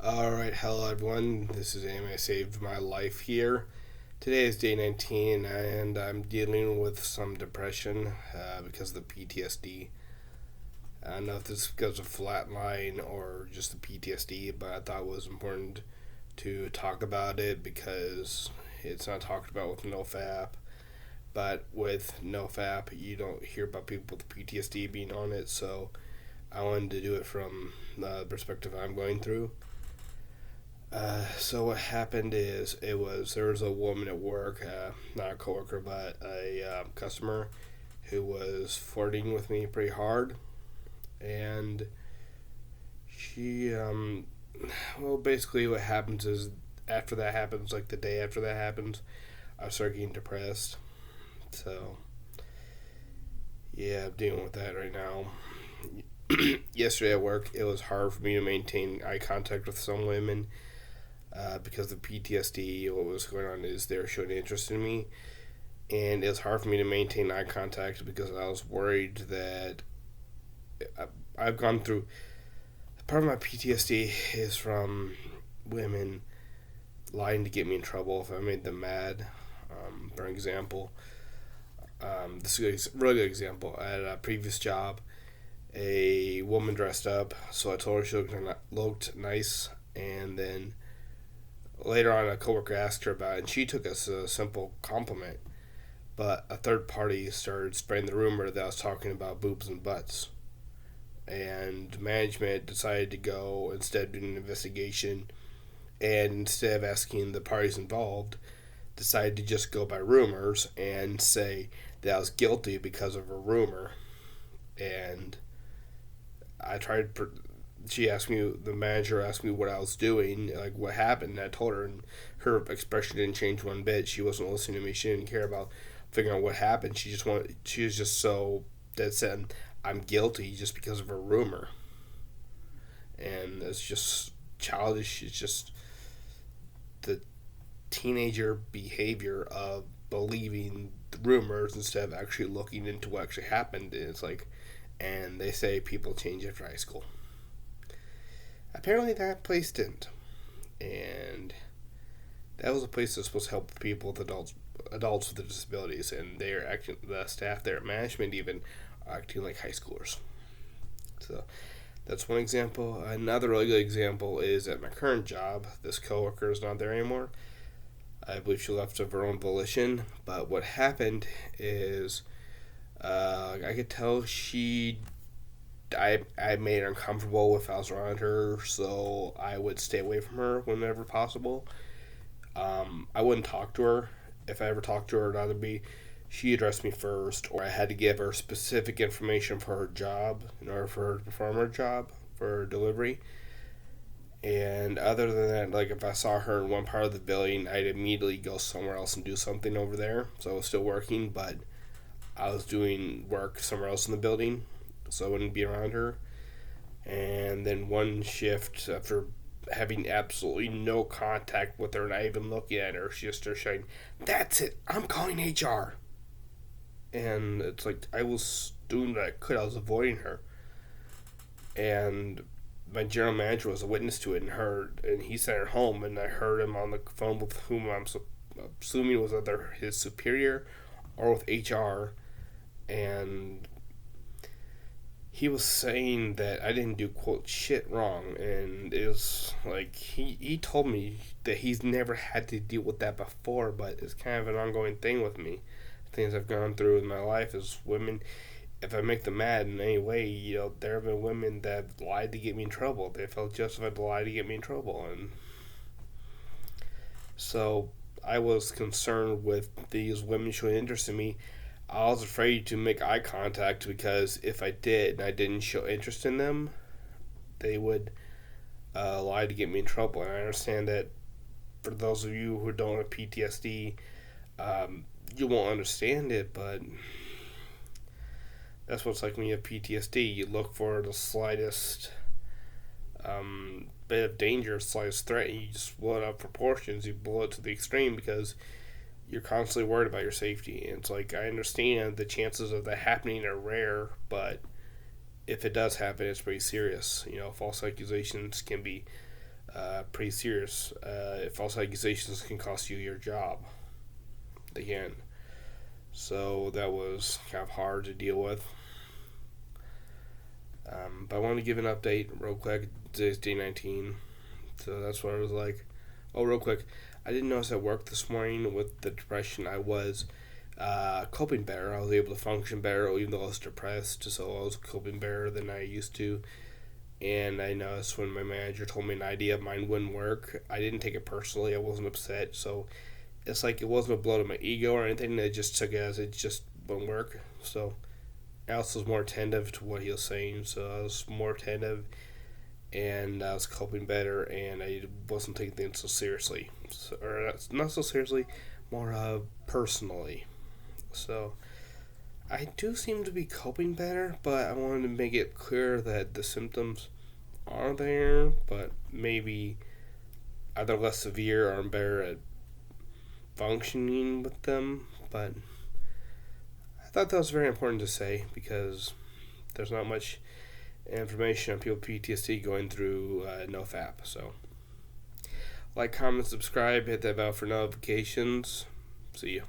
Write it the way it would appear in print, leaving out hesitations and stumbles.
Alright, hello everyone. This is Amy. I saved my life here. Today is day 19, and I'm dealing with some depression because of the PTSD. I don't know if this is because of Flatline or just the PTSD, but I thought it was important to talk about it because it's not talked about with NOFAP. But with NOFAP, you don't hear about people with PTSD being on it, so I wanted to do it from the perspective I'm going through. So what happened is there was a woman at work, not a coworker, but a customer who was flirting with me pretty hard, and she basically what happens is after that happens, like the day after that happens, I start getting depressed. So yeah, I'm dealing with that right now. Yesterday at work, it was hard for me to maintain eye contact with some women because of PTSD. What was going on is they were showing interest in me, and it was hard for me to maintain eye contact because I was worried that I've gone through. Part of my PTSD is from women lying to get me in trouble if I made them mad. For example, this is a really good example. At a previous job, a woman dressed up, so I told her she looked nice, and then later on, a coworker asked her about it, and she took it as a simple compliment. But a third party started spreading the rumor that I was talking about boobs and butts. And management decided to go, instead of doing an investigation, and instead of asking the parties involved, decided to just go by rumors and say that I was guilty because of a rumor. And I tried the manager asked me what I was doing, like what happened, and I told her, and her expression didn't change one bit. She wasn't listening to me. She didn't care about figuring out what happened. She was just so dead set, I'm guilty just because of a rumor. And it's just childish. It's just the teenager behavior of believing rumors instead of actually looking into what actually happened. And it's like, and they say people change after high school. Apparently that place didn't. And that was a place that's supposed to help people with adults with disabilities, and the staff there, management even, are acting like high schoolers. So that's one example. Another really good example is at my current job. This coworker is not there anymore. I believe she left of her own volition. But what happened is, I could tell I made her uncomfortable if I was around her, so I would stay away from her whenever possible. I wouldn't talk to her. If I ever talked to her, it'd either be she addressed me first, or I had to give her specific information for her job in order for her to perform her job for her delivery. And other than that, like if I saw her in one part of the building, I'd immediately go somewhere else and do something over there. So I was still working, but I was doing work somewhere else in the building, so I wouldn't be around her. And then one shift, after having absolutely no contact with her, not even looking at her, she just started shouting, "That's it! I'm calling HR!" And it's like, I was doing what I could. I was avoiding her. And my general manager was a witness to it, and he sent her home, and I heard him on the phone with whom I'm assuming was either his superior or with HR, and he was saying that I didn't do quote shit wrong, and it was like he told me that he's never had to deal with that before, but it's kind of an ongoing thing with me. Things I've gone through in my life as women, if I make them mad in any way, there have been women that lied to get me in trouble. They felt justified to lie to get me in trouble, and so I was concerned with these women showing interest in me. I was afraid to make eye contact because if I did and I didn't show interest in them, they would lie to get me in trouble. And I understand that for those of you who don't have PTSD, you won't understand it, but that's what it's like when you have PTSD. You look for the slightest bit of danger, slightest threat, and you just blow it out of proportions. You blow it to the extreme because you're constantly worried about your safety. And it's like, I understand the chances of that happening are rare, but if it does happen, it's pretty serious. False accusations can be pretty serious. False accusations can cost you your job. They can. So that was kind of hard to deal with. But I want to give an update real quick. Today's day 19. So that's what I was like. Oh, real quick. I didn't notice at work this morning with the depression I was coping better. I was able to function better even though I was depressed. So I was coping better than I used to. And I noticed when my manager told me an idea of mine wouldn't work, I didn't take it personally. I wasn't upset. So it's like it wasn't a blow to my ego or anything. I just took it as it just wouldn't work. So I also was more attentive to what he was saying. So I was more attentive and I was coping better and I wasn't taking things so seriously. Or not so seriously, more personally. So I do seem to be coping better, but I wanted to make it clear that the symptoms are there, but maybe either less severe or I'm better at functioning with them. But I thought that was very important to say because there's not much information on people with PTSD going through NOFAP. So like, comment, subscribe, hit that bell for notifications. See you.